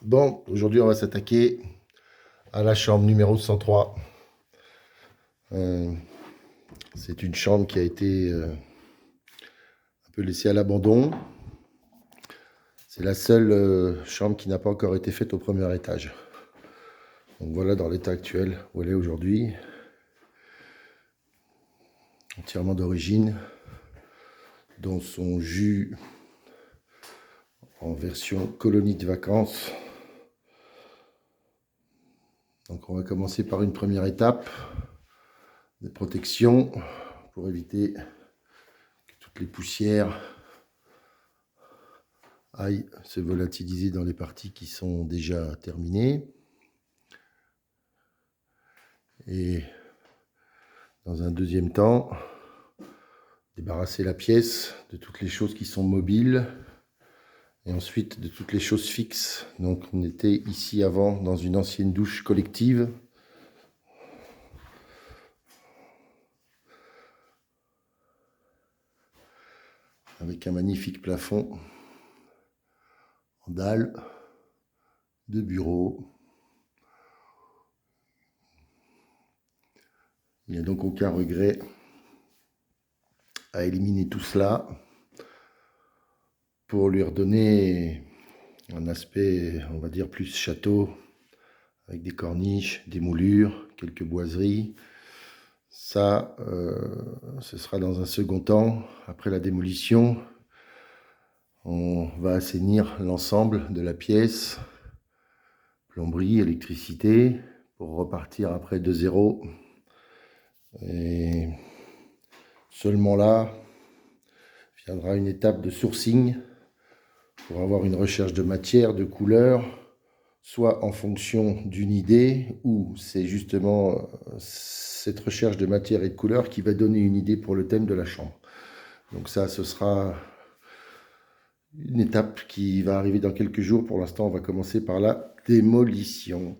Bon, aujourd'hui, on va s'attaquer à la chambre numéro 103. C'est une chambre qui a été un peu laissée à l'abandon. C'est la seule chambre qui n'a pas encore été faite au premier étage. Donc voilà dans l'état actuel où elle est aujourd'hui. Entièrement d'origine, dans son jus en version colonie de vacances. Donc on va commencer par une première étape de protection pour éviter que toutes les poussières aillent se volatiliser dans les parties qui sont déjà terminées. Et dans un deuxième temps, débarrasser la pièce de toutes les choses qui sont mobiles et ensuite de toutes les choses fixes. Donc on était ici avant dans une ancienne douche collective. Avec un magnifique plafond en dalle de bureau. Il n'y a donc aucun regret à éliminer tout cela pour lui redonner un aspect, on va dire, plus château, avec des corniches, des moulures, quelques boiseries. Ça, ce sera dans un second temps. Après la démolition, on va assainir l'ensemble de la pièce, plomberie, électricité, pour repartir après de zéro. Et seulement là, viendra une étape de sourcing pour avoir une recherche de matière, de couleur, soit en fonction d'une idée, ou c'est justement cette recherche de matière et de couleur qui va donner une idée pour le thème de la chambre. Donc ça, ce sera une étape qui va arriver dans quelques jours. Pour l'instant, on va commencer par la démolition.